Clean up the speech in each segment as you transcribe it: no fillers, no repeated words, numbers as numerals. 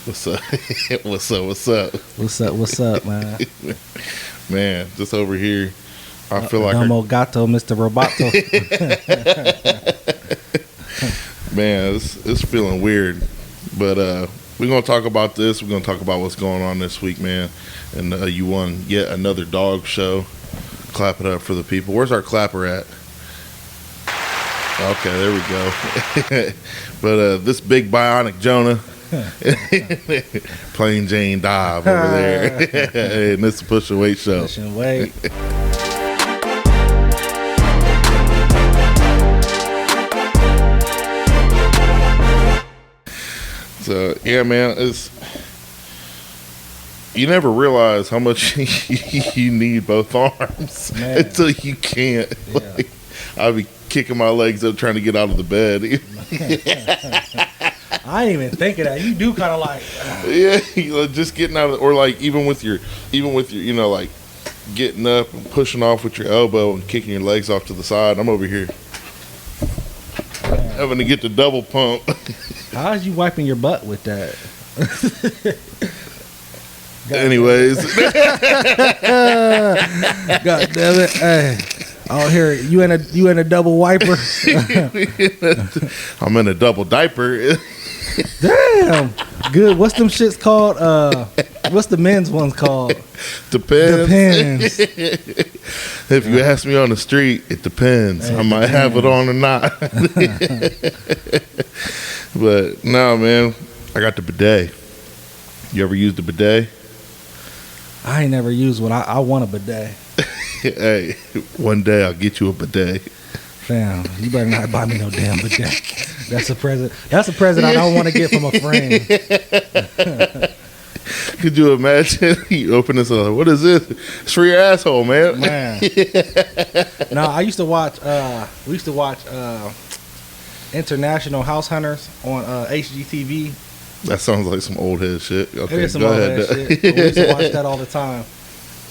What's up? What's up? What's up? What's up, man? Man, just over here, I feel like Domo Gato, Mr. Roboto. man, it's feeling weird, but we're gonna talk about this. We're gonna talk about what's going on this week, man. And you won yet another dog show. Clap it up for the people. Where's our clapper at? Okay, there we go. But this big bionic Jonah. Plain Jane dive over there. And it's the Push and Wait show. Push and Wait. So yeah, man, it's you never realize how much you need both arms, man, until you can't. Yeah. Like, I'll be kicking my legs up trying to get out of the bed. I didn't even think of that. You do kind of like, yeah, just getting out of, or like even with your, you know, like getting up and pushing off with your elbow and kicking your legs off to the side. I'm over here having to get the double pump. How's you wiping your butt with that? Anyways, God damn it! Hey, oh here you in a double wiper. I'm in a double diaper. Damn, good. What's them shits called? What's the men's ones called? Depends. If you ask me on the street, it depends. I might have it on or not. But no, man, I got the bidet. You ever used a bidet? I ain't never used one. I want a bidet. Hey, one day I'll get you a bidet. Damn, you better not buy me no damn bidet. That's a present. That's a present I don't want to get from a friend. Could you imagine? You open this up. What is this? It's for your asshole, man. No, I used to watch. We used to watch International House Hunters on HGTV. That sounds like some old head shit. Okay, it is some old head shit. We used to watch that all the time.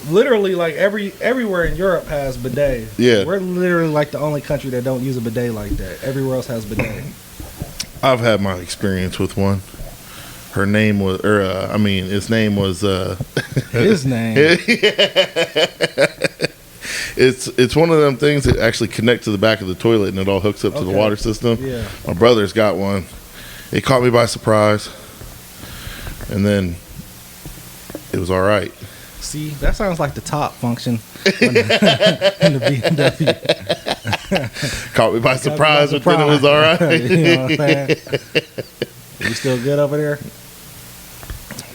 Literally, like everywhere in Europe has bidets. Yeah, we're literally like the only country that don't use a bidet like that. Everywhere else has bidet. I've had my experience with one. Her name was, his name was. His name. It's one of them things that actually connect to the back of the toilet and it all hooks up to the water system. Yeah. My brother's got one. It caught me by surprise, and then it was all right. See, that sounds like the top function in the BMW. Caught me by surprise, but then it was all right. You know what I'm saying? You still good over there?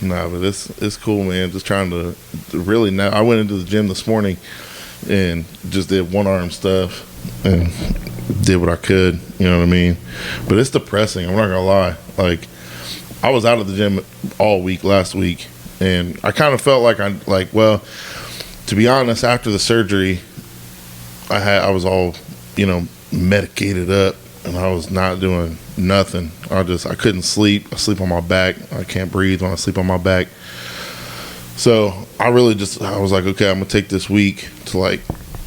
Nah, but it's cool, man. Just trying to really now. I went into the gym this morning and just did one arm stuff and did what I could. You know what I mean? But it's depressing. I'm not gonna lie. Like, I was out of the gym all week last week. And I kind of felt like well, to be honest, after the surgery, I was all, medicated up, and I was not doing nothing. I couldn't sleep. I sleep on my back. I can't breathe when I sleep on my back. So I was like, okay, I'm gonna take this week to like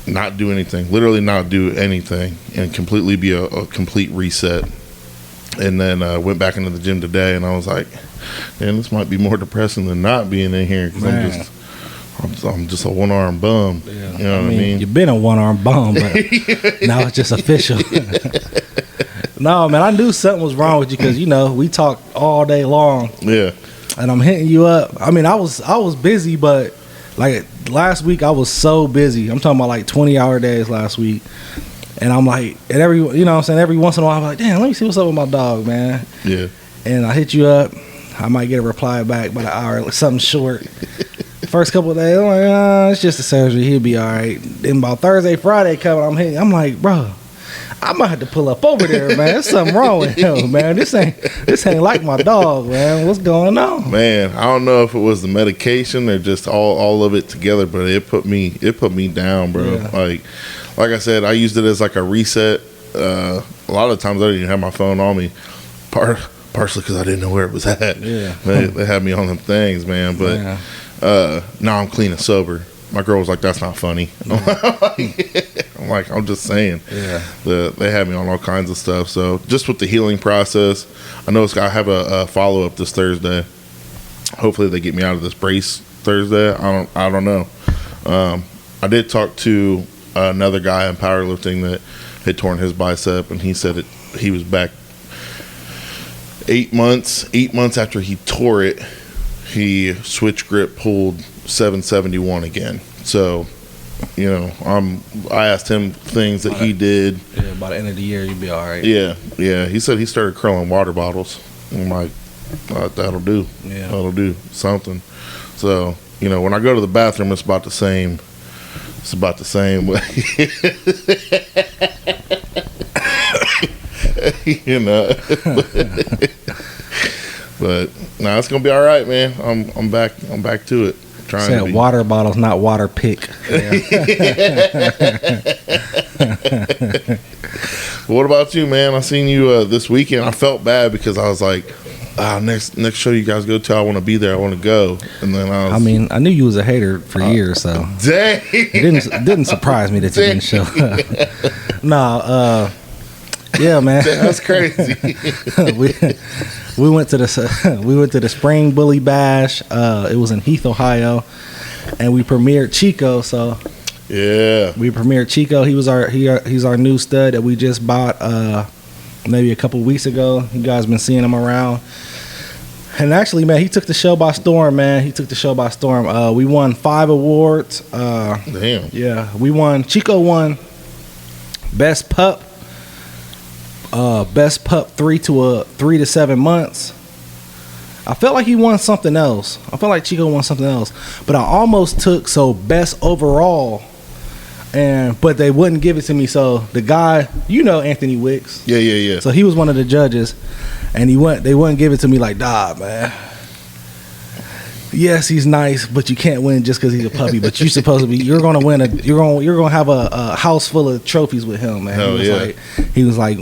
not do anything, literally not do anything, and completely be a complete reset. And then went back into the gym today, and I was like, man, this might be more depressing than not being in here because I'm just a one-arm bum. Yeah. You know what I mean? You've been a one-arm bum, but now it's just official. No, man, I knew something was wrong with you because, we talk all day long. Yeah. And I'm hitting you up. I mean, I was busy, but like last week I was so busy. I'm talking about like 20-hour days last week. And I'm like, every once in a while I'm like, damn, let me see what's up with my dog, man. Yeah. And I hit you up. I might get a reply back about an hour, something short. First couple of days, I'm like, it's just a surgery. He'll be all right. Then about Thursday, Friday coming, I'm like, bro, I might have to pull up over there, man. There's something wrong with him, man. This ain't like my dog, man. What's going on? Man, I don't know if it was the medication or just all of it together, but it put me down, bro. Yeah. Like I said, I used it as like a reset. A lot of times I didn't even have my phone on me, partially because I didn't know where it was at. Yeah. They had me on them things, man. But now I'm clean and sober. My girl was like, that's not funny. I'm like, I'm just saying. Yeah. They had me on all kinds of stuff. So just with the healing process, I know I have a follow-up this Thursday. hopefully they get me out of this brace Thursday. I don't know. I did talk to another guy in powerlifting that had torn his bicep, and he said he was back 8 months. 8 months after he tore it, he switch grip pulled 771 again. So, you know, I asked him things that he did. Yeah, by the end of the year, you'll be all right. Yeah. He said he started curling water bottles. I'm like, that'll do. Yeah. That'll do something. So, you know, when I go to the bathroom, it's about the same. It's about the same way. You know. But no, it's gonna be all right, man. I'm back to it. Said water bottles, not water pick. Yeah. What about you, man? I seen you this weekend. I felt bad because I was like, next show you guys go to, I want to be there. I want to go. And then I knew you was a hater for years, so dang. It didn't surprise me that you didn't show up. Yeah, man. That's crazy. we went to the Spring Bully Bash. It was in Heath, Ohio, and we premiered Chico. So yeah, we premiered Chico. He's our new stud that we just bought maybe a couple weeks ago. You guys been seeing him around. And actually, man, he took the show by storm, man. We won 5 awards. Damn. Yeah, we won. Chico won Best Pup. Best pup 3 to 7 months. I felt like he won something else. I felt like Chico won something else, but I almost took best overall, but they wouldn't give it to me. So the guy, Anthony Wicks. Yeah. So he was one of the judges, and they wouldn't give it to me. Like, nah, man. Yes, he's nice, but you can't win just because he's a puppy. But you're supposed to be. You're gonna win you're gonna have a house full of trophies with him, man. He was like,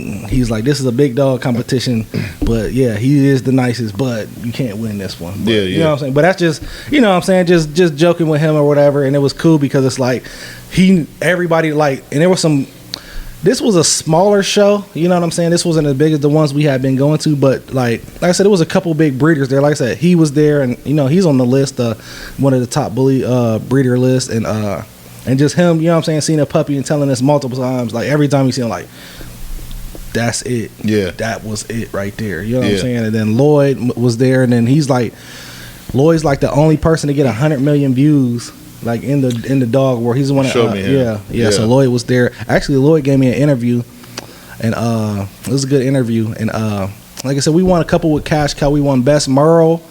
this is a big dog competition, but yeah, he is the nicest, but you can't win this one. But, you know what I'm saying? But that's just, what I'm saying, just joking with him or whatever, and it was cool because it's like everybody and there was some. This was a smaller show, you know what I'm saying? This wasn't as big as the ones we had been going to, but like I said, it was a couple big breeders there. Like I said, he was there, and he's on the list, one of the top bully breeder lists, and just him, you know what I'm saying, seeing a puppy and telling us multiple times, like every time you see him, like, that's it. Yeah, that was it right there. You know what I'm saying? And then Lloyd was there, and then Lloyd's like the only person to get 100 million views. Like in the dog world, he's the one. Yeah. So Lloyd was there. Actually, Lloyd gave me an interview, and it was a good interview. And like I said, we won a couple with Cash Cow. We won Best Merle,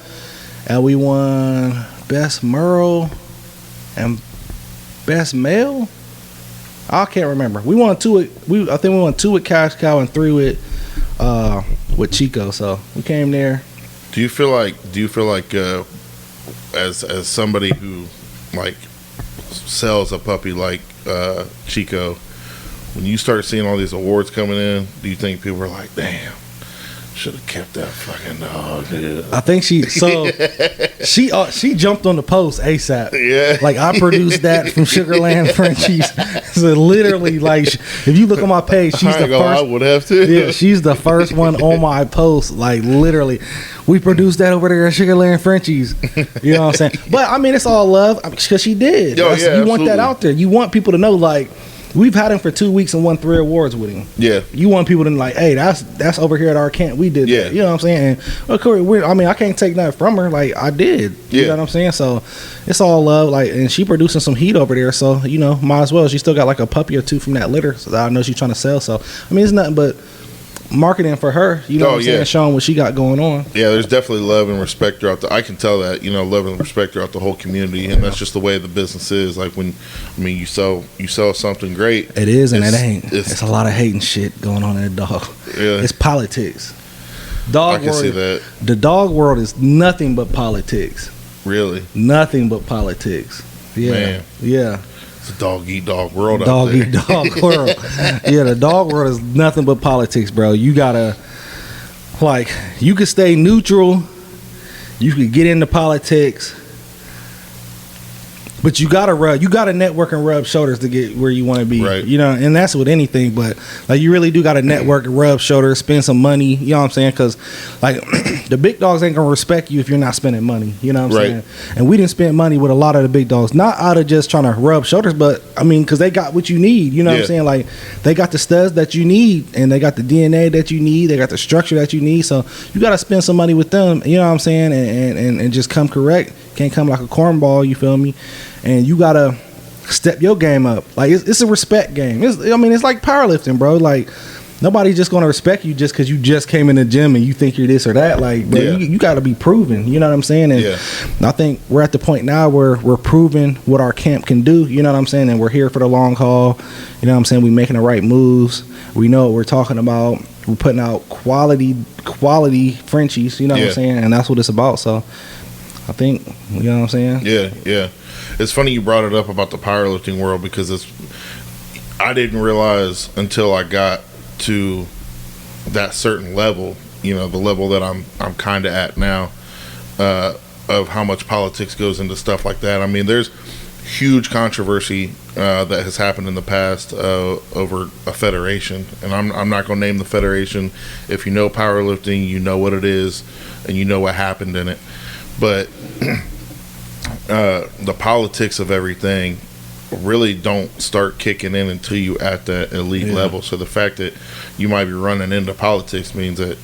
and we won Best Merle and Best Male. I can't remember. We won 2. I think we won 2 with Cash Cow and 3 with Chico. So we came there. Do you feel like as somebody who like sells a puppy like Chico, when you start seeing all these awards coming in, do you think people are like, damn, should have kept that fucking dog, dude? I think she jumped on the post ASAP. Yeah, like I produced that from Sugarland Frenchies. So literally, like if you look on my page, she's the first. I would have to. Yeah, she's the first one on my post. Like literally, we produced that over there at Sugarland Frenchies. You know what I'm saying? But I mean, it's all love because she did. You want that out there. You want people to know, like, we've had him for 2 weeks and won 3 awards with him. Yeah. You want people to like, hey, that's over here at our camp. We did that. You know what I'm saying? And of course, I can't take that from her. Like, I did. You know what I'm saying? So it's all love. Like, and she producing some heat over there. So, might as well. She still got like a puppy or 2 from that litter. So I know she's trying to sell. So, I mean, it's nothing but marketing for her, what I'm saying, showing what she got going on. Yeah, there's definitely love and respect throughout I can tell that, love and respect throughout the whole community, and that's just the way the business is. Like you sell something great. It is, and it ain't. It's a lot of hating shit going on in the dog. Yeah. It's politics. I can see that. The dog world is nothing but politics. Really? Nothing but politics. Yeah. Man. Yeah. It's a dog-eat-dog world out there. Dog-eat-dog world. Yeah, the dog world is nothing but politics, bro. You gotta, you could stay neutral. You could get into politics. But you gotta network and rub shoulders to get where you want to be. Right. And that's with anything. But, you really do gotta network and rub shoulders, spend some money. You know what I'm saying? Because, the big dogs ain't gonna respect you if you're not spending money. You know what I'm Right. saying? And we didn't spend money with a lot of the big dogs, not out of just trying to rub shoulders, but I mean, because they got what you need. You know what I'm Yeah. saying? Like they got the studs that you need, and they got the DNA that you need. They got the structure that you need. So you got to spend some money with them. You know what I'm saying? And just come correct. Can't come like a cornball. You feel me? And you gotta step your game up. Like it's a respect game. It's like powerlifting, bro. Like nobody's just gonna respect you just because you just came in the gym and you think you're this or that. Like, bro, Yeah. you got to be proven. You know what I'm saying? And Yeah. I think we're at the point now where we're proving what our camp can do. You know what I'm saying? And we're here for the long haul. You know what I'm saying? We're making the right moves. We know what we're talking about. We're putting out quality Frenchies. You know what Yeah. I'm saying? And that's what it's about. So I think, you know what I'm saying? Yeah, yeah. It's funny you brought it up about the powerlifting world because I didn't realize until I got to that certain level, you know, the level that I'm kind of at now, of how much politics goes into stuff like that. I mean, there's huge controversy that has happened in the past over a federation, and I'm not going to name the federation. If you know powerlifting, you know what it is, and you know what happened in it. But the politics of everything really don't start kicking in until you at that elite level. So the fact that you might be running into politics means that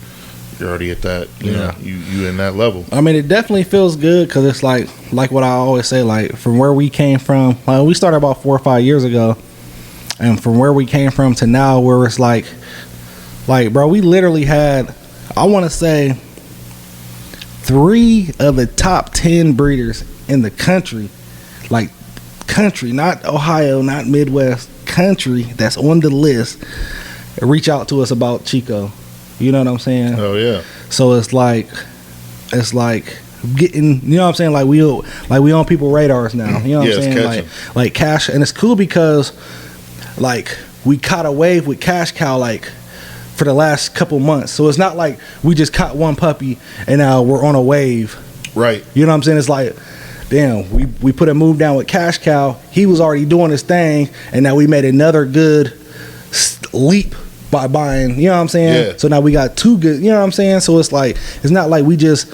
you're already at that, you know, you in that level. I mean, it definitely feels good because it's like what I always say, like from where we came from, like we started about 4 or 5 years ago, and from where we came from to now, where it's like, bro, we literally had, I want to say, 3 of the top 10 breeders in the country, like country, not Ohio, not Midwest, country that's on the list, reach out to us about Chico. You know what I'm saying? Oh yeah. So it's like getting, you know what I'm saying? Like we on people's radars now. You know what I'm saying? Like Cash, and it's cool because like we caught a wave with Cash Cow like for the last couple months. So it's not like we just caught one puppy and now we're on a wave. Right. You know what I'm saying? It's like, damn, we put a move down with Cash Cow. He was already doing his thing, and now we made another good leap by buying, you know what I'm saying? Yeah. So now we got 2 good, you know what I'm saying? So it's like, it's not like we just,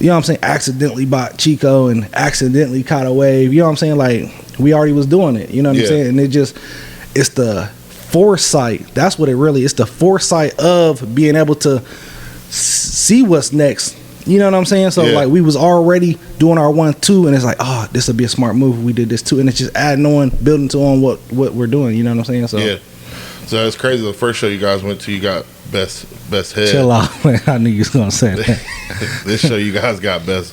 you know what I'm saying, accidentally bought Chico and accidentally caught a wave. You know what I'm saying? Like, we already was doing it. You know what I'm saying? And it's the foresight. That's what it really is. The foresight of being able to see what's next. You know what I'm saying? So like we was already doing our 1-2, and it's like, oh, this would be a smart move if we did this too, and it's just adding on, building on what we're doing. You know what I'm saying? So yeah. So it's crazy. The first show you guys went to, you got best head. Chill out, man. I knew you was gonna say that. This show you guys got best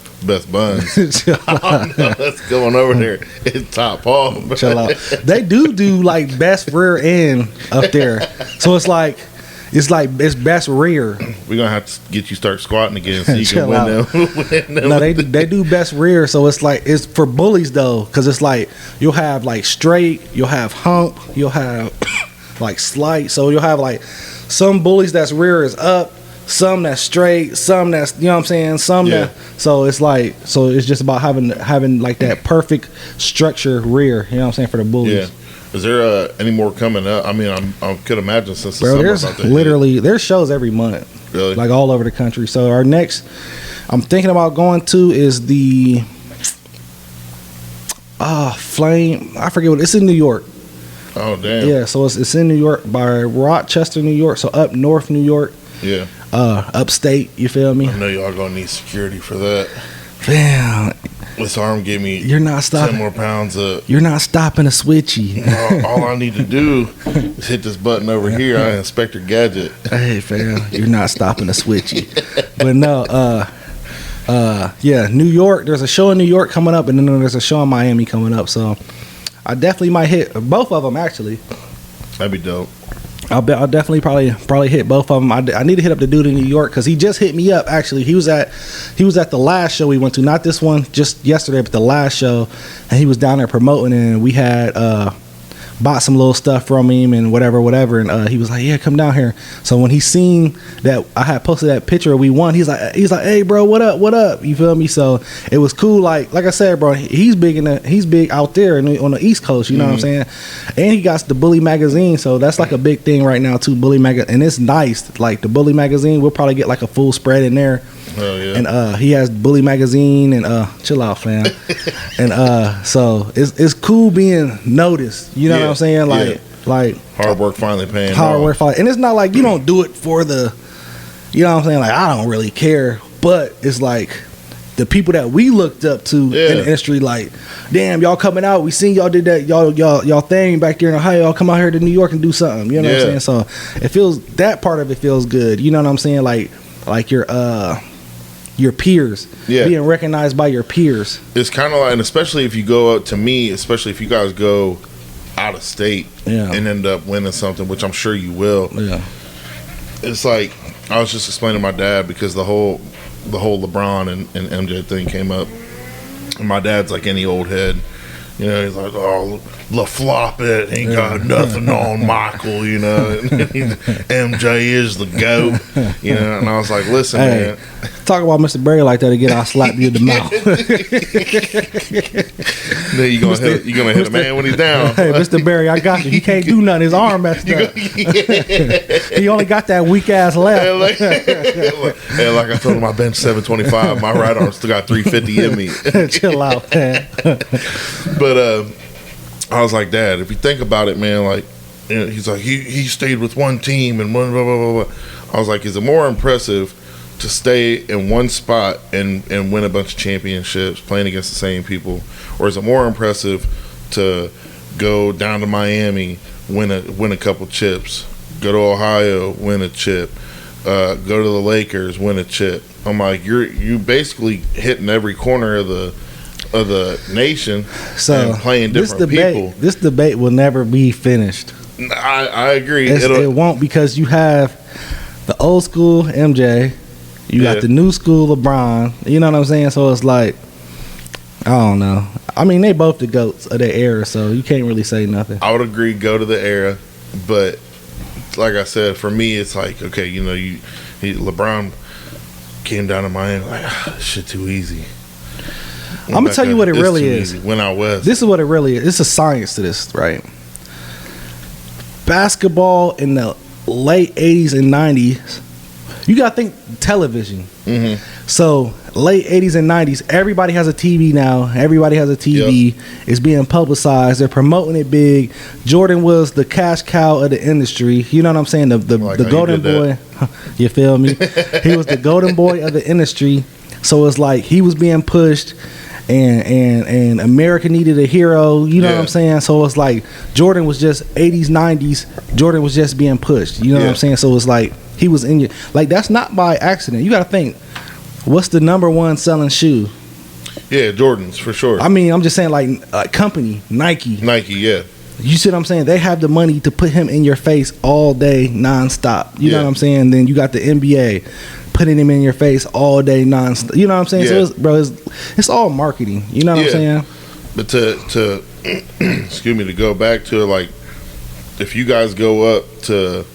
buns. Chill out. That's going over there. It's top paw. Chill out. They do like best rear end up there, so it's best rear. We're gonna have to get you start squatting again so you Chill can out. win them. No, they do best rear, so it's like, it's for bullies though, because it's like you'll have like straight, you'll have hump, you'll have like slight, so you'll have like some bullies that's rear is up, some that's straight, some that's, you know what I'm saying, some that, so it's like, so it's just about having like that perfect structure rear, you know what I'm saying, for the bullies. Yeah. Is there any more coming up? I mean, I could imagine since the Bro, summer there's about that literally there's shows every month, really, like all over the country. So our next, I'm thinking about going to is the Flame. I forget what it's in New York. Oh damn. Yeah, so it's in New York by Rochester, New York. So up north New York. Yeah. Upstate. You feel me? I know y'all gonna need security for that. Damn. This arm gave me You're not 10 stopping. more pounds of. You're not stopping a switchy. All I need to do is hit this button over here. I Inspector Gadget. Hey fam, you're not stopping a switchy. But no, yeah, New York. There's a show in New York coming up, and then there's a show in Miami coming up. So I definitely might hit both of them. Actually, That'd be dope. I'll definitely probably hit both of them. I need to hit up the dude in New York because he just hit me up. Actually, he was at the last show we went to, not this one, just yesterday, but the last show, and he was down there promoting, and we had bought some little stuff from him and whatever, and he was like, yeah, come down here. So when he seen that I had posted that picture we won, he's like, hey bro, what up, you feel me? So it was cool. Like I said, bro, he's big out there on the East Coast, you know what I'm saying? And he got the Bully magazine, so that's like a big thing right now too, Bully magazine, and it's nice. Like the Bully magazine, we'll probably get like a full spread in there. Oh yeah. And he has Bully Magazine and chill out, fam. And so it's cool being noticed. You know what I'm saying? Like hard work finally paying off. Hard work finally, and it's not like you don't do it for the, you know what I'm saying? Like I don't really care, but it's like the people that we looked up to in the industry, like, damn, y'all coming out. We seen y'all did that, y'all thing back there in Ohio. Y'all come out here to New York and do something. You know what I'm saying? So it feels, that part of it feels good. You know what I'm saying? Like your peers, being recognized by your peers. It's kind of like, and especially if you go out, to me, especially if you guys go out of state and end up winning something, which I'm sure you will. Yeah. It's like, I was just explaining to my dad, because the whole LeBron and MJ thing came up, and my dad's like any old head, you know, he's like, oh, LaFlop it ain't got nothing on Michael, you know, MJ is the GOAT, you know, and I was like, listen, man, talk about Mr. Berry like that again, I'll slap you in the mouth. Then you gonna hit a man when he's down. Hey, Mr. Berry, I got you. He can't do nothing. His arm messed up. He only got that weak ass left. And like I told him, I bench 725. My right arm still got 350 in me. Chill out, man. But I was like, Dad, if you think about it, man, like, you know, he's like, he stayed with one team and one blah blah blah blah. I was like, is it more impressive to stay in one spot and win a bunch of championships playing against the same people, or is it more impressive to go down to Miami, win a couple chips, go to Ohio, win a chip, go to the Lakers, win a chip? I'm like, you basically hitting every corner of the nation, so and playing different people. This debate will never be finished. I agree. It won't, because you have the old school MJ, you got the new school LeBron. You know what I'm saying? So it's like, I don't know. I mean, they both the GOATs of their era, so you can't really say nothing. I would agree, go to the era, but like I said, for me, it's like, okay, you know, LeBron came down to Miami, like, shit too easy. I'm gonna tell you what it really is. Easy. Went out west. This is what it really is. It's a science to this, right? Basketball in the late 80s and 90s, you gotta think television. Mm-hmm. So late 80s and 90s, everybody has a TV now. Everybody has a TV. Yep. It's being publicized. They're promoting it big. Jordan was the cash cow of the industry. You know what I'm saying? The golden boy. You feel me? He was the golden boy of the industry. So it's like he was being pushed. And America needed a hero, you know what I'm saying? So it's like Jordan was just 80s, 90s. Jordan was just being pushed, you know what I'm saying? So it's like he was in your, like, that's not by accident. You got to think, what's the number one selling shoe? Yeah, Jordans for sure. I mean, I'm just saying, like company, Nike. Yeah. You see what I'm saying? They have the money to put him in your face all day, nonstop. You know what I'm saying? Then you got the NBA putting him in your face all day, nonstop. You know what I'm saying? So it's all marketing. You know what I'm saying? But to excuse me, to go back to, like, if you guys go up to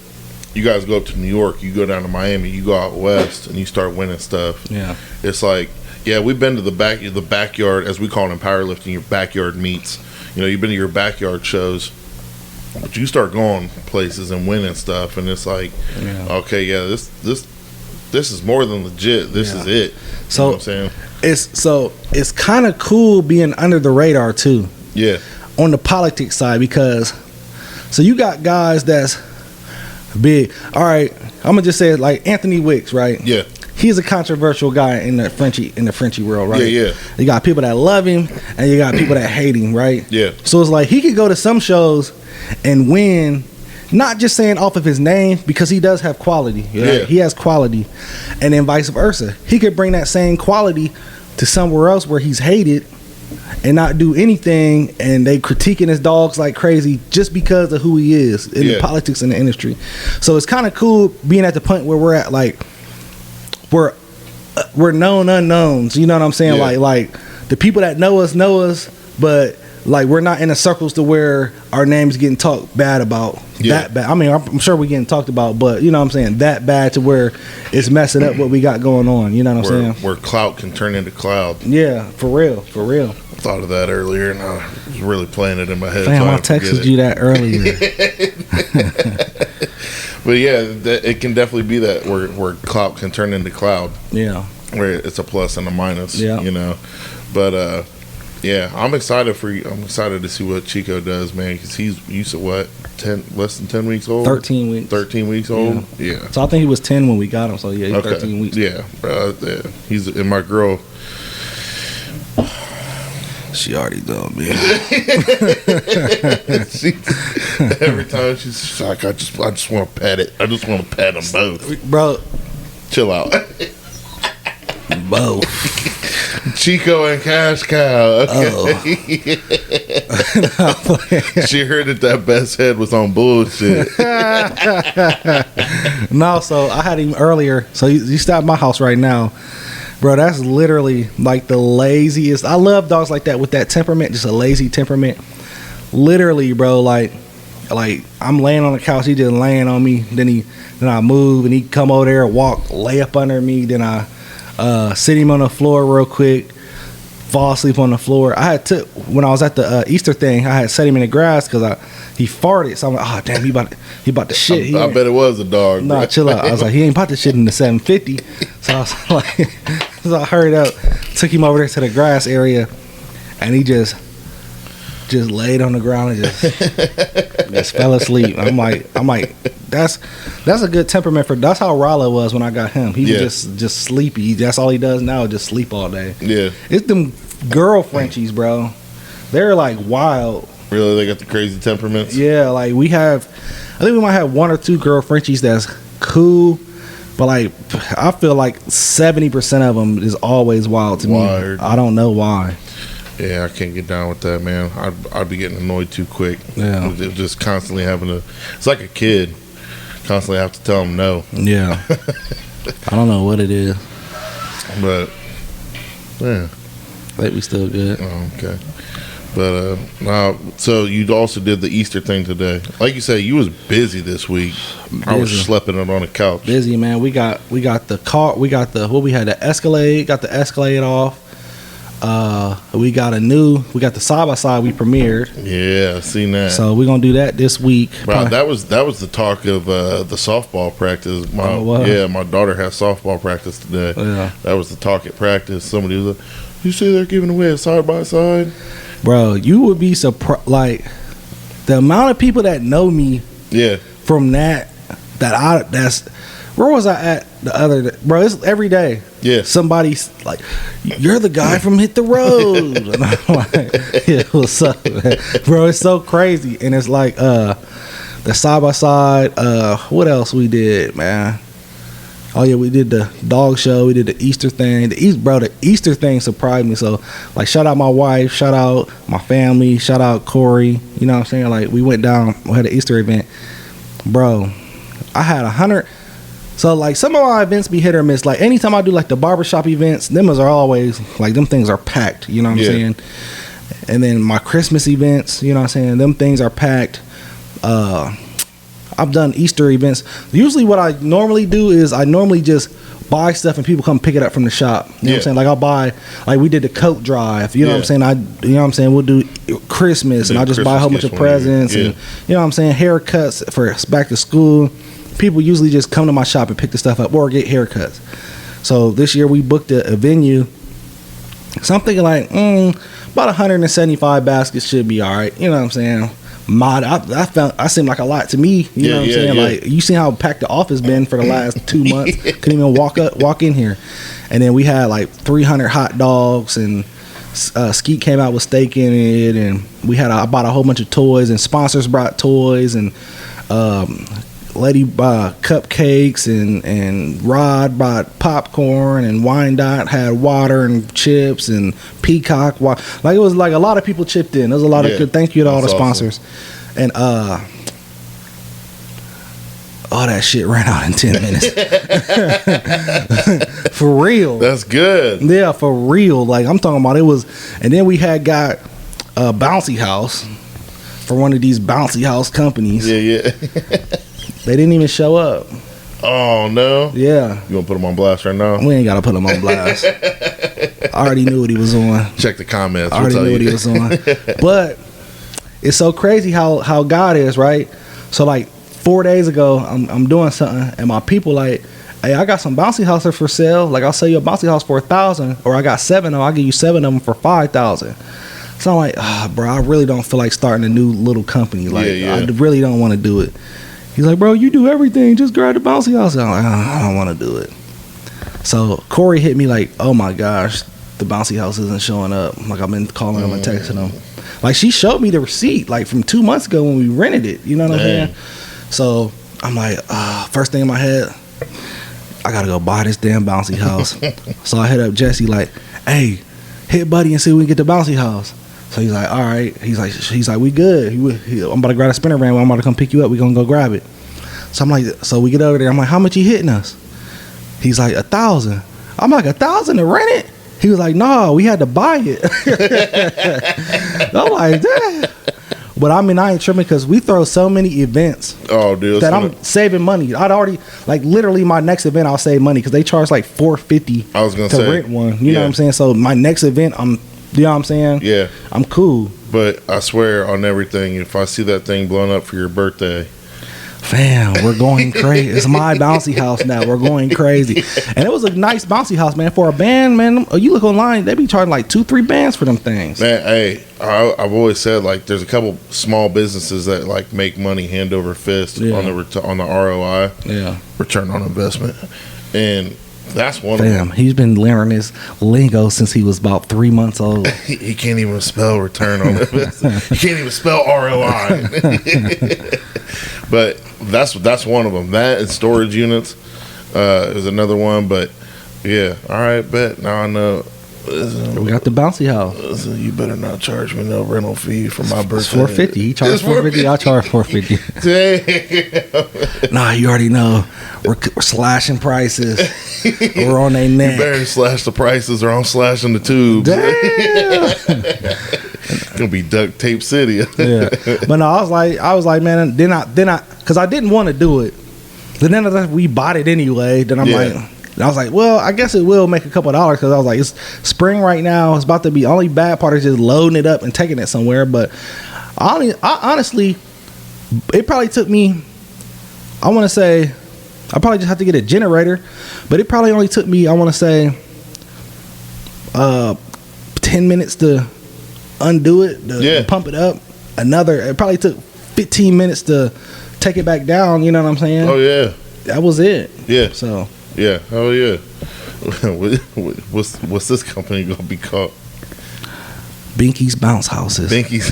New York, you go down to Miami, you go out west, and you start winning stuff. Yeah, it's like, we've been to the backyard, as we call it in powerlifting, your backyard meets. You know, you've been to your backyard shows, but you start going places and winning stuff, and it's like, okay, this is more than legit. This is it. So, you know what I'm saying? It's kind of cool being under the radar too. Yeah. On the politics side, because so you got guys that's big. All right, I'm gonna just say it, like Anthony Wicks, right? Yeah. He's a controversial guy in the Frenchie world, right? Yeah. You got people that love him and you got people that hate him, right? Yeah. So it's like he could go to some shows and win. Not just saying off of his name, because he does have quality. Right? Yeah. He has quality. And then vice versa. He could bring that same quality to somewhere else where he's hated and not do anything, and they critiquing his dogs like crazy just because of who he is in the politics in the industry. So it's kind of cool being at the point where we're at, like, we're known unknowns. You know what I'm saying? Yeah. Like the people that know us, but like we're not in the circles to where our name's getting talked bad about. That bad. I mean, I'm sure we're getting talked about, but you know what I'm saying? That bad to where it's messing up what we got going on. You know what I'm saying? Where clout can turn into cloud. Yeah, for real. I thought of that earlier, and I was really playing it in my head. Damn, I texted you that earlier. But yeah, it can definitely be that where clout can turn into cloud. Yeah. where it's a plus and a minus. Yeah. You know, but yeah, I'm excited for you. I'm excited to see what Chico does, man, because he's used to what, less than 10 weeks old. 13 weeks. 13 weeks old. Yeah. So I think he was 10 when we got him. So yeah, he's 13 weeks. Yeah, yeah. He's and my girl. She already done, man. Every time she's like, I just want to pet it. I just want to pet them both. Bro, chill out. Both. Chico and Cash Cow. Okay. Oh. She heard that Best Head was on bullshit. No, so I had him earlier. So you stopped my house right now. Bro, that's literally like the laziest. I love dogs like that with that temperament, just a lazy temperament. Literally, bro, like I'm laying on the couch, he just laying on me. Then I move and he come over there, walk, lay up under me. Then I sit him on the floor real quick, fall asleep on the floor. When I was at the Easter thing, I had set him in the grass because he farted. So I'm like, oh damn, he about to shit. I bet it was a dog. No, chill out. I was like, he ain't about to shit in the 750. So I was like, so I hurried up, took him over there to the grass area, and he just laid on the ground and just fell asleep. I'm like, that's a good temperament for. That's how Rala was when I got him. He was just sleepy. That's all he does now, is just sleep all day. Yeah, it's them girl Frenchies, bro. They're like wild. Really, they got the crazy temperaments. Yeah, like I think we might have one or two girl Frenchies that's cool. But like, I feel like 70% of them is always wild to me. I don't know why. Yeah, I can't get down with that, man. I'd be getting annoyed too quick. Yeah, just constantly having to. It's like a kid, constantly have to tell them no. Yeah, I don't know what it is, but yeah, I think we still good. Oh, okay. But so you also did the Easter thing today. Like you said, you was busy this week. I was schlepping it on the couch. Busy, man. We got the car. We had the Escalade. Got the Escalade off. We got the side by side we premiered. Yeah, I seen that. So we're gonna do that this week. Bro, that was the talk of the softball practice. My daughter has softball practice today. Yeah. That was the talk at practice. Somebody was like, "You see they're giving away a side by side." Bro, you would be surprised, like the amount of people that know me. Yeah. From that's where was I at the other day? Bro, it's every day. Yeah. Somebody's like, "You're the guy from Hit the Road." And I'm like, yeah, what's up, man? Bro, it's so crazy. And it's like the side by side, what else we did, man? Oh yeah, we did the dog show. We did the Easter thing. The Easter thing surprised me. So, like, shout out my wife, shout out my family, shout out Corey. You know what I'm saying? Like, we went down, we had an Easter event, bro. I had 100. So, like, some of our events be hit or miss. Like, anytime I do like the barbershop events, them are always like them things are packed. You know what I'm saying? And then my Christmas events, you know what I'm saying? Them things are packed. I've done Easter events. Usually what I normally do is I normally just buy stuff and people come pick it up from the shop. You know what I'm saying? Like I'll buy, like we did the coat drive. You know what I'm saying? You know what I'm saying? We'll do Christmas and I'll just buy a whole bunch of presents and you know what I'm saying? Haircuts for back to school. People usually just come to my shop and pick the stuff up or get haircuts. So this year we booked a venue. So I'm thinking like about 175 baskets should be all right. You know what I'm saying? I seemed like a lot to me. You know what I'm saying? Like you see how packed the office been for the last 2 months. Couldn't even walk in here. And then we had like 300 hot dogs and Skeet came out with steak in it, and I bought a whole bunch of toys, and sponsors brought toys, and Lady bought cupcakes, and Rod bought popcorn, and Wyandotte had water and chips, and Peacock. Like it was like a lot of people chipped in. There was a lot of good. Thank you to all the sponsors. Awesome. And all that shit ran out in 10 minutes. For real. That's good. Yeah, for real. Like I'm talking about, it was. And then we had got a bouncy house for one of these bouncy house companies. Yeah. They didn't even show up. Oh, no? Yeah. You gonna put him on blast right now? We ain't got to put him on blast. I already knew what he was on. Check the comments. I already knew what he was on. But it's so crazy how God is, right? So, like, 4 days ago, I'm doing something, and my people like, hey, I got some bouncy houses for sale. Like, I'll sell you a bouncy house for 1,000, or I got 7 of them. I'll give you 7 of them for 5,000. So I'm like, bro, I really don't feel like starting a new little company. Like, I really don't want to do it. He's like, bro, you do everything. Just grab the bouncy house. I'm like, I don't want to do it. So Corey hit me like, oh my gosh, the bouncy house isn't showing up. Like, I've been calling him and texting him. Like, she showed me the receipt like from 2 months ago when we rented it. You know what I'm saying? So I'm like, first thing in my head, I gotta go buy this damn bouncy house. So I hit up Jesse like, hey, hit Buddy and see if we can get the bouncy house. So he's like, all right. He's like, we good. I'm about to grab a spinner ram. I'm about to come pick you up. We gonna go grab it. So I'm like, so we get over there. I'm like, how much you hitting us? He's like, 1,000. I'm like, 1,000 to rent it? He was like, no, we had to buy it. I'm like, damn. But I mean, I ain't tripping because we throw so many events that I'm saving money. I'd already, like, literally my next event, I'll save money because they charge like $450 to rent one. You know what I'm saying? So my next event, you know what I'm saying? Yeah. I'm cool. But I swear on everything, if I see that thing blown up for your birthday, fam, we're going crazy. It's my bouncy house now. We're going crazy. And it was a nice bouncy house, man. For a band, man, you look online, they be charging like 2-3 bands for them things. Man, hey, I've always said, like, there's a couple small businesses that, like, make money hand over fist on the ROI. Yeah. Return on investment. And that's one of them. He's been learning his lingo since he was about 3 months old. He can't even spell return on investment. He can't even spell ROI. But that's one of them. That and storage units is another one. But yeah, all right, bet. Now I know. We got the bouncy house. So you better not charge me no rental fee for my birthday. It's $450. He charged $450. I charge $450. Damn. Nah, you already know. We're slashing prices. We're on their neck. You better slash the prices, or I'm slashing the tubes. Damn. It's gonna be duct tape city. Yeah. But no, I was like, man. Then I, because I didn't want to do it. But then we bought it anyway. Then I'm like. I was like, well, I guess it will make a couple of dollars because I was like, it's spring right now. It's about to be. Only bad part is just loading it up and taking it somewhere. But I honestly, it probably took me, I want to say, I probably just have to get a generator. But it probably only took me, I want to say, 10 minutes to undo it, to pump it up. It probably took 15 minutes to take it back down. You know what I'm saying? Oh, yeah. That was it. Yeah. So. Yeah, oh yeah. What's this company gonna be called? Binky's Bounce Houses. Binky's.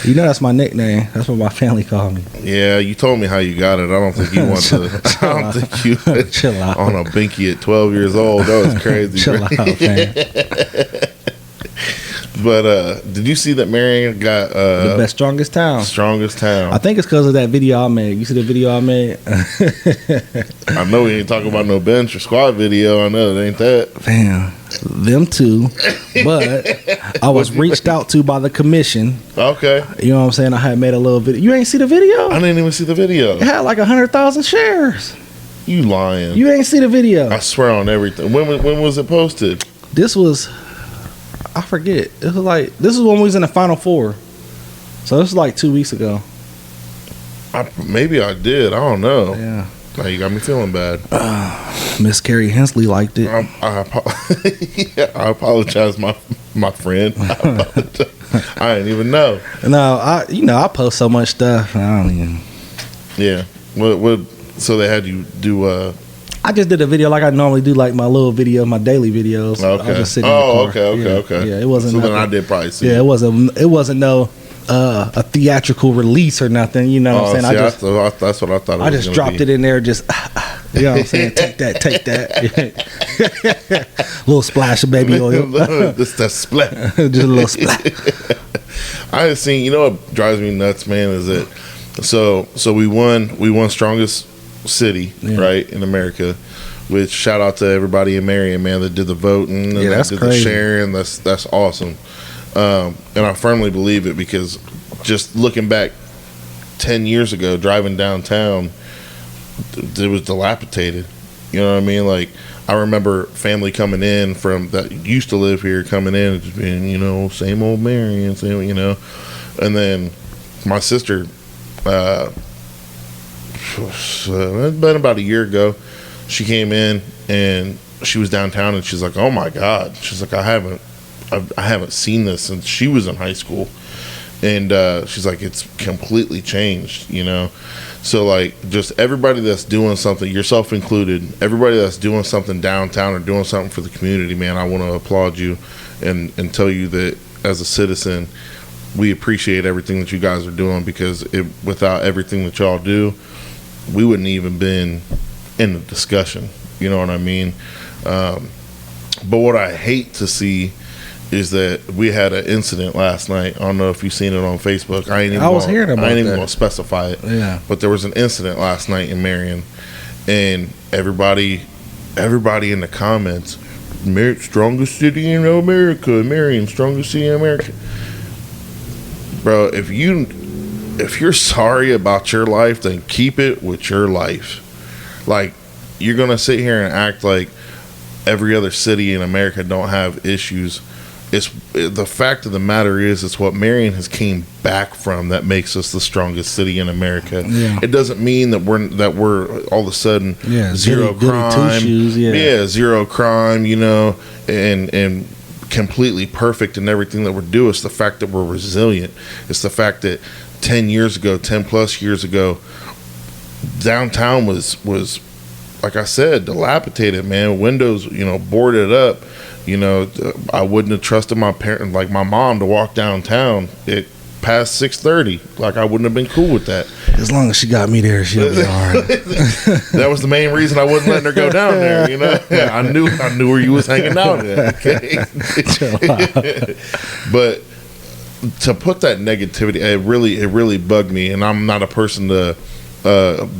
You know that's my nickname. That's what my family called me. Yeah, you told me how you got it. I don't think you want to. I don't think you chill out on a Binky at 12 years old. That was crazy. Chill out, man. But did you see that Marion got the best strongest town? Strongest town. I think it's because of that video I made. You see the video I made? I know we ain't talking about no bench or squad video. I know it ain't that. Damn, them two. But I was reached out to by the commission. Okay. You know what I'm saying? I had made a little video. You ain't see the video? I didn't even see the video. It had like 100,000 shares. You lying? You ain't see the video? I swear on everything. When was it posted? This was. I forget. It was like, this is when we was in the Final Four. So this was like 2 weeks ago. Maybe I did. I don't know. Yeah. Now you got me feeling bad. Miss Carrie Hensley liked it. I apologize, my friend. I didn't even know. No, I post so much stuff. I don't even. Yeah. What? So they had you do. I just did a video like I normally do, like my little video, my daily videos. Okay. I was just sitting in the car. Okay. Yeah, it wasn't. So then I did probably see. Yeah, it wasn't no a theatrical release or nothing. You know what I'm saying? That's what I thought. I just dropped it in there, just you know what I'm saying? Take that. Little splash of baby oil. Just that splat. Just a little splat. I had seen. You know what drives me nuts, man? Is that so we won strongest city, right, in America, which shout out to everybody in Marion, man, that did the voting and that did crazy. The sharing. That's awesome. And I firmly believe it because just looking back 10 years ago, driving downtown, it was dilapidated. You know what I mean? Like, I remember family coming in from that used to live here, coming in and just being, you know, same old Marion, same, you know. And then my sister, it's been about a year ago. She came in and she was downtown, and she's like, "Oh my God!" She's like, "I haven't seen this since she was in high school," and she's like, "It's completely changed," you know. So like, just everybody that's doing something, yourself included, everybody that's doing something downtown or doing something for the community, man, I want to applaud you and tell you that as a citizen, we appreciate everything that you guys are doing, because without everything that y'all do, we wouldn't even been in the discussion. You know what I mean? But what I hate to see is that we had an incident last night. I don't know if you've seen it on Facebook. I ain't even going to specify it. Yeah. But there was an incident last night in Marion, and everybody in the comments, strongest city in America, Marion, strongest city in America. Bro, if you're sorry about your life, then keep it with your life. Like, you're gonna sit here and act like every other city in America don't have issues. It's the fact of the matter is, it's what Marion has came back from that makes us the strongest city in America. Yeah. It doesn't mean that we're all of a sudden zero crime. Zero crime. You know, and completely perfect in everything that we're doing. It's the fact that we're resilient. It's the fact that 10 plus years ago, downtown was like I said, dilapidated, man. Windows, boarded up. I wouldn't have trusted my parent, like my mom, to walk downtown at past 6:30. Like, I wouldn't have been cool with that. As long as she got me there, she'll be all right. That was the main reason I wasn't letting her go down there. I knew where you was hanging out at. Okay? But to put that negativity, it really bugged me, and I'm not a person to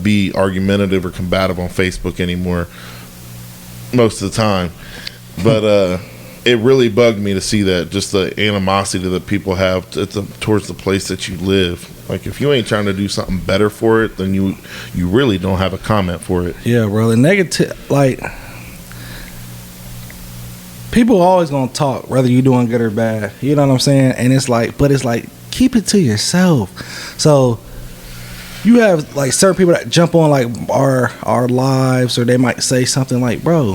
be argumentative or combative on Facebook anymore most of the time. But it really bugged me to see that, just the animosity that people have towards the place that you live. Like, if you ain't trying to do something better for it, then you really don't have a comment for it. Yeah, bro. The negative, like, people always gonna talk, whether you're doing good or bad. You know what I'm saying? And it's like, keep it to yourself. So you have like certain people that jump on like our lives, or they might say something like, "Bro,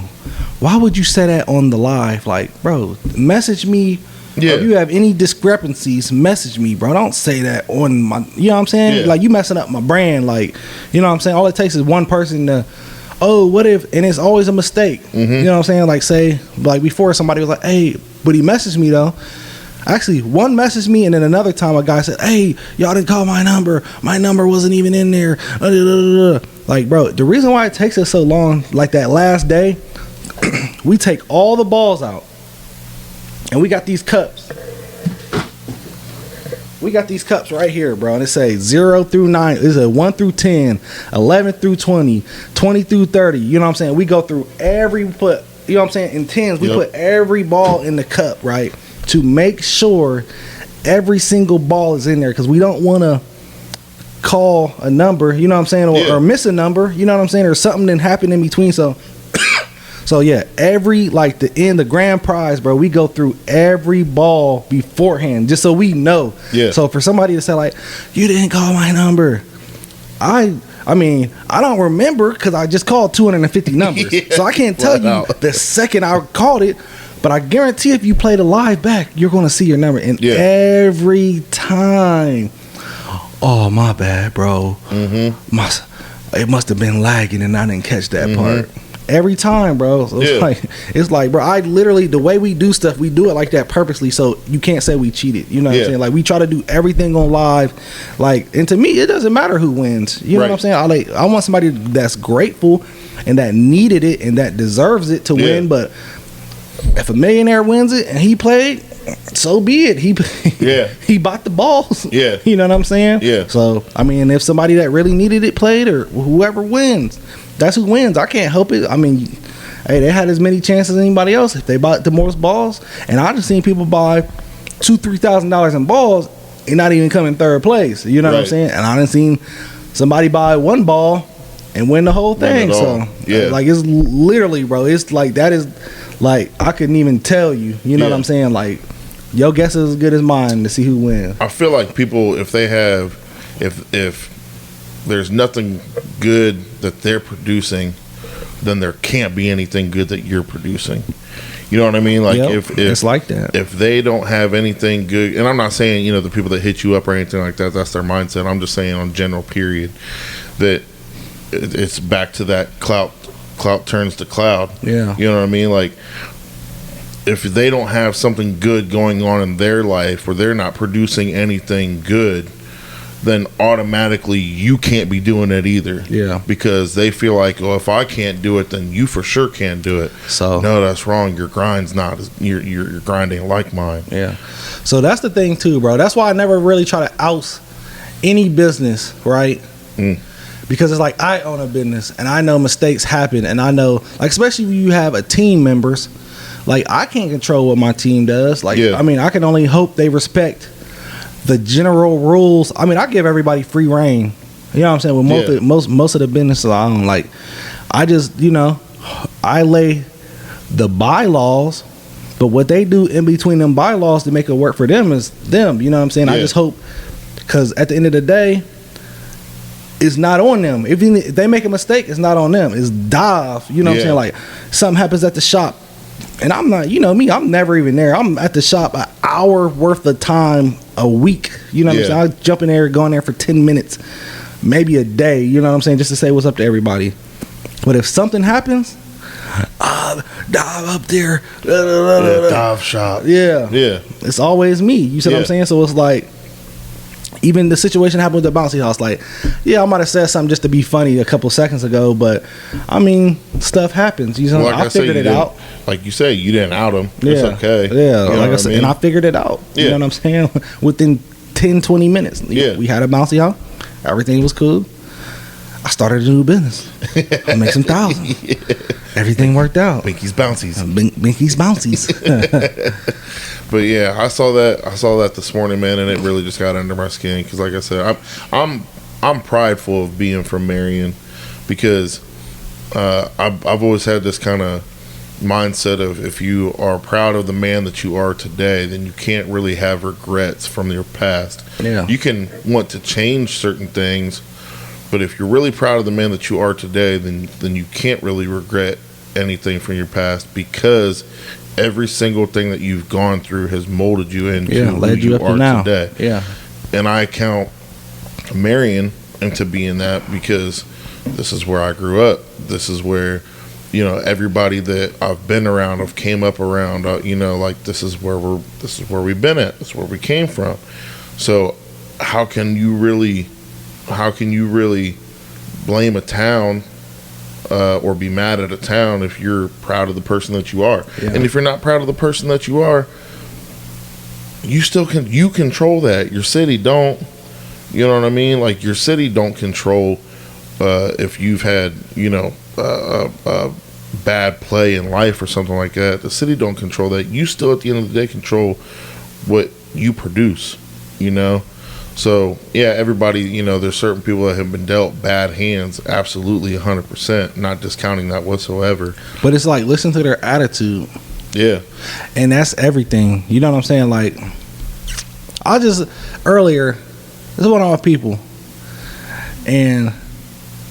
why would you say that on the live?" Like, bro, message me. Yeah. If you have any discrepancies, message me, bro. Don't say that on my, you know what I'm saying? Yeah. Like, you messing up my brand. Like, you know what I'm saying? All it takes is one person to, what if, and it's always a mistake. Mm-hmm. You know what I'm saying? Like, say, like before, somebody was like, "Hey," but he messaged me though. Actually, one messaged me, and then another time a guy said, "Hey, y'all didn't call my number. My number wasn't even in there." Like, bro, the reason why it takes us so long, like that last day, we take all the balls out, and we got these cups. We got these cups right here, bro, and it says 0 through 9. It's a 1 through 10, 11 through 20, 20 through 30. You know what I'm saying? We go through you know what I'm saying? In 10s, we put every ball in the cup, right? To make sure every single ball is in there, because we don't want to call a number, you know what I'm saying, or miss a number, you know what I'm saying, or something didn't happen in between. So yeah, every, like, the grand prize, bro, we go through every ball beforehand just so we know. Yeah. So for somebody to say like, "You didn't call my number," I mean, I don't remember, because I just called 250 numbers. Yeah. So I can't tell you the second I called it. But I guarantee if you play the live back, you're going to see your number. And every time, "Oh, my bad, bro. Mm-hmm. It must have been lagging and I didn't catch that part." Every time, bro. So it's like, bro, I literally, the way we do stuff, we do it like that purposely, so you can't say we cheated. You know what I'm saying? Like, we try to do everything on live. Like, and to me, it doesn't matter who wins. You know what I'm saying? I want somebody that's grateful and that needed it and that deserves it to win. But if a millionaire wins it and he played, so be it. He bought the balls. Yeah. You know what I'm saying? Yeah. So, I mean, if somebody that really needed it played, or whoever wins, that's who wins. I can't help it. I mean, hey, they had as many chances as anybody else if they bought the most balls. And I just seen people buy $2,000-$3,000 in balls and not even come in third place. You know what I'm saying? And I done seen somebody buy one ball and win the whole thing. So, like, it's literally, bro, it's like, that is, like, I couldn't even tell you. You know what I'm saying? Like, your guess is as good as mine to see who wins. I feel like people, if they have, if there's nothing good that they're producing, then there can't be anything good that you're producing. You know what I mean? Like, if it's like that. If they don't have anything good, and I'm not saying, you know, the people that hit you up or anything like that, that's their mindset. I'm just saying on general period that it's back to that clout turns to cloud. Yeah. You know what I mean? Like, if they don't have something good going on in their life, or they're not producing anything good, then automatically you can't be doing it either. Yeah. Because they feel like, oh, if I can't do it, then you for sure can't do it. So no, that's wrong. Your grind's not. Your grind ain't like mine. Yeah. So that's the thing too, bro. That's why I never really try to oust any business, right? Because it's like, I own a business and I know mistakes happen, and I know, like, especially when you have a team members, like, I can't control what my team does. Like, I mean, I can only hope they respect the general rules. I mean, I give everybody free reign. You know what I'm saying? With most of the businesses I own, like, I just, you know, I lay the bylaws, but what they do in between them bylaws to make it work for them is them. You know what I'm saying? I just hope, because at the end of the day, it's not on them. If they make a mistake, it's not on them. It's Dive. You know what I'm saying? Like, something happens at the shop, and I'm not, you know me, I'm never even there. I'm at the shop an hour worth of time a week. You know what I'm saying? I jump in there, go in there for 10 minutes, maybe a day, you know what I'm saying, just to say what's up to everybody. But if something happens, Dive up there. Dive shop. Yeah. It's always me. You see what I'm saying? So it's like, even the situation happened with the bouncy house. Like, I might have said something just to be funny a couple seconds ago, but I mean, stuff happens. You know, like I figured it out. Like you say, you didn't out them. It's okay. Yeah, you know, like I said, and I figured it out. You know what I'm saying? Within 10, 20 minutes. We had a bouncy house. Everything was cool. I started a new business. I make some thousands. Everything worked out. Binky's Bouncies. Binky's Bouncies. But yeah, I saw that this morning, man, and it really just got under my skin. Because, like I said, I'm prideful of being from Marion, because I've always had this kind of mindset of, if you are proud of the man that you are today, then you can't really have regrets from your past. Yeah, you can want to change certain things, but if you're really proud of the man that you are today, then you can't really regret anything from your past, because every single thing that you've gone through has molded you into who you are today. Yeah. And I count Marion into being that, because this is where I grew up. This is where, you know, everybody that I've been around, I've came up around, you know, like, this is where we've been at. This is where we came from. So how can you really blame a town or be mad at a town if you're proud of the person that you are? And if you're not proud of the person that you are, you control that. Your city don't. You know what I mean? Like, your city don't control if you've had, you know, bad play in life or something like that. The city don't control that. You still, at the end of the day, control what you produce, you know? So, yeah, everybody, you know, there's certain people that have been dealt bad hands, absolutely 100%, not discounting that whatsoever. But it's like, listen to their attitude. Yeah. And that's everything. You know what I'm saying? Like, earlier, this is one of our people, and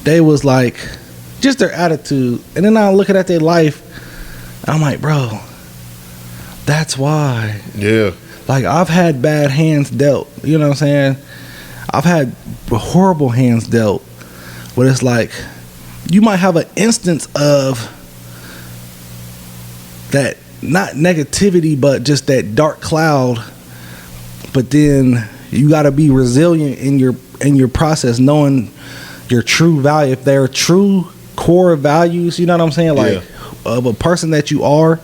they was like, just their attitude. And then I'm looking at their life, and I'm like, bro, that's why. Yeah. Like, I've had bad hands dealt. You know what I'm saying? I've had horrible hands dealt. But it's like, you might have an instance of that, not negativity, but just that dark cloud. But then you got to be resilient in your process, knowing your true value. If they're true core values, you know what I'm saying? Like, of a person that you are,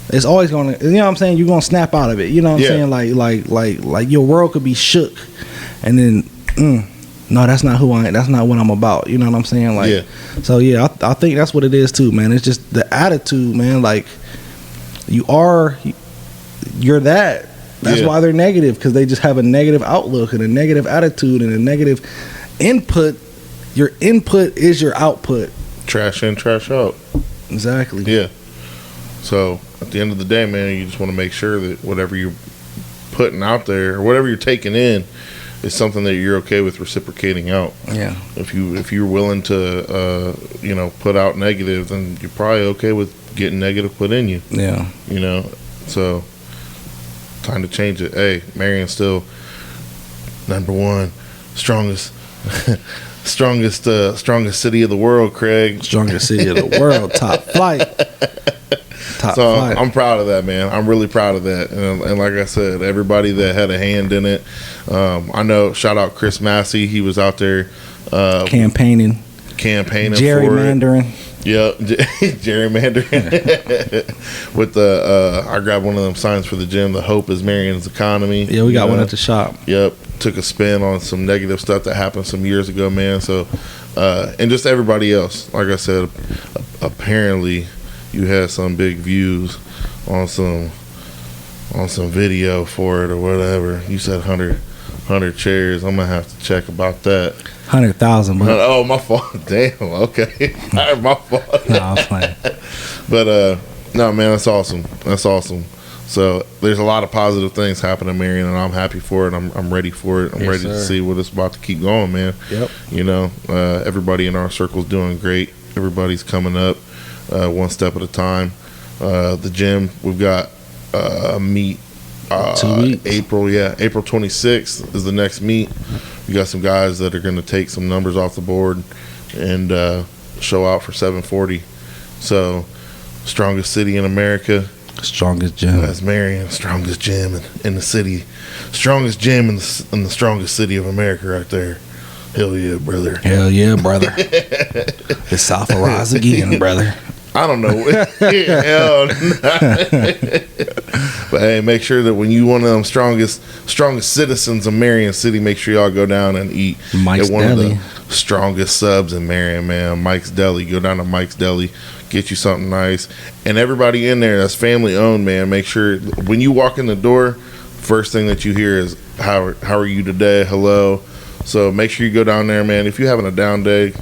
it's always gonna, you know what I'm saying, you're gonna snap out of it. You know what I'm saying? Like your world could be shook, and then no, that's not who I am. That's not what I'm about. You know what I'm saying? Like, so yeah, I think that's what it is too, man. It's just the attitude, man. Like, you're that. That's why they're negative, because they just have a negative outlook and a negative attitude and a negative input. Your input is your output. Trash in, trash out. Exactly. Yeah. So at the end of the day, man, you just want to make sure that whatever you're putting out there, or whatever you're taking in, it's something that you're okay with reciprocating out. Yeah. If you're willing to put out negative, then you're probably okay with getting negative put in you. Yeah. So time to change it. Hey, Marion's still number one, strongest city of the world, Craig. Strongest city of the world, top flight. I'm proud of that, man. I'm really proud of that. And like I said, everybody that had a hand in it. I know, shout out Chris Massey. He was out there campaigning gerrymandering. Yeah, gerrymandering. With I grabbed one of them signs for the gym. The Hope is Marion's Economy. Yeah, we got one at the shop. Yep. Took a spin on some negative stuff that happened some years ago, man. So, and just everybody else. Like I said, apparently you had some big views on some video for it or whatever. You said 100 chairs. I'm gonna have to check about that. 100,000. Oh, my fault. Damn. Okay. My fault. No, I'm playing. But no, man, that's awesome. That's awesome. So there's a lot of positive things happening in Marion, and I'm happy for it. I'm ready for it. I'm ready to see what it's about to keep going, man. Yep. Everybody in our circle's doing great. Everybody's coming up one step at a time. The gym, we've got a meet 2 weeks. April 26th is the next meet. We got some guys that are going to take some numbers off the board and show out for 740. So, strongest city in America. Strongest gym. That's Marion. Strongest gym in the city. Strongest gym in the strongest city of America right there. Hell yeah, brother. Hell yeah, brother. It's authorized again, brother. I don't know. Hell nah. But hey, make sure that when you one of them strongest citizens of Marion City, make sure y'all go down and eat Mike's at one Deli. of the strongest subs in Marion, man. Mike's Deli. Go down to Mike's Deli, get you something nice. And everybody in there that's family owned, man, make sure when you walk in the door, first thing that you hear is how are you today? Hello. So make sure you go down there, man. If you're having a down day,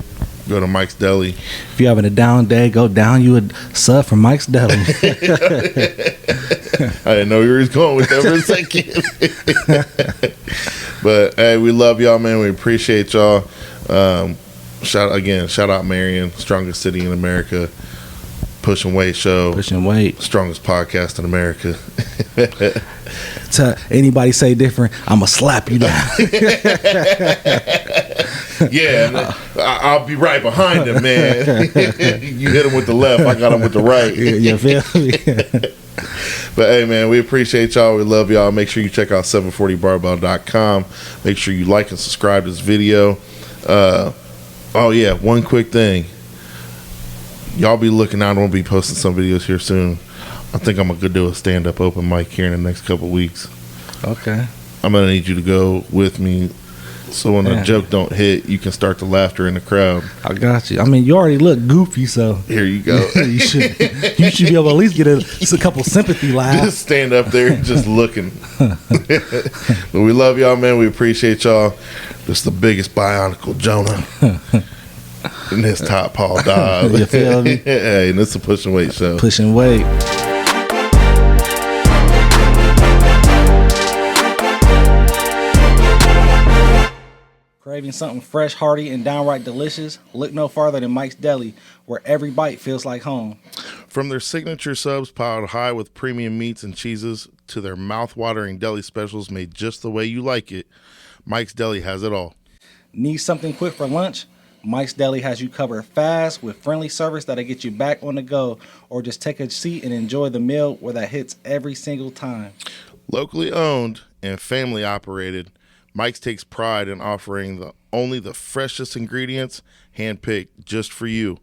go to Mike's Deli. If you're having a down day, go down you a sub from Mike's Deli. I didn't know you were going with that for a second. But hey, we love y'all, man. We appreciate y'all. Shout out Marion, strongest city in America. Pushing Weight Show. Pushing Weight. Strongest podcast in America. To anybody say different, I'ma slap you down. Yeah, I'll be right behind him, man. You hit him with the left, I got him with the right. You feel me? But hey, man, we appreciate y'all. We love y'all. Make sure you check out 740barbell.com. Make sure you like and subscribe to this video. Oh yeah, one quick thing. Y'all be looking out. I'm gonna be posting some videos here soon. I think I'm gonna go do a stand-up open mic here in the next couple weeks. Okay. I'm gonna need you to go with me, so when the joke don't hit, you can start the laughter in the crowd. I got you. I mean, you already look goofy, so here you go. you should be able to at least get just a couple sympathy laughs. Just stand up there, just looking. But we love y'all, man. We appreciate y'all. This is the biggest bionicle Jonah. And this top Paul Dodd. You feel me? Hey, and this is a Pushing Weight Show. Pushing Weight. Craving something fresh, hearty, and downright delicious? Look no farther than Mike's Deli, where every bite feels like home. From their signature subs piled high with premium meats and cheeses to their mouth-watering deli specials made just the way you like it, Mike's Deli has it all. Need something quick for lunch? Mike's Deli has you covered fast with friendly service that'll get you back on the go, or just take a seat and enjoy the meal where that hits every single time. Locally owned and family operated, Mike's takes pride in offering only the freshest ingredients, handpicked just for you.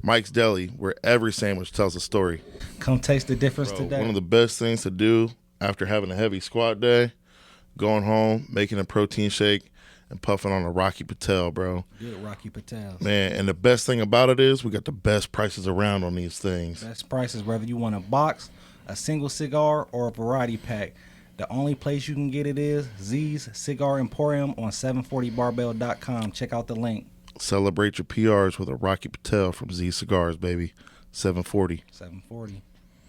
Mike's Deli, where every sandwich tells a story. Come taste the difference today. One of the best things to do after having a heavy squat day, going home, making a protein shake, and puffing on a Rocky Patel, bro. Good Rocky Patel. Man, and the best thing about it is we got the best prices around on these things. Best prices, whether you want a box, a single cigar, or a variety pack. The only place you can get it is Z's Cigar Emporium on 740barbell.com. Check out the link. Celebrate your PRs with a Rocky Patel from Z Cigars, baby. 740. 740.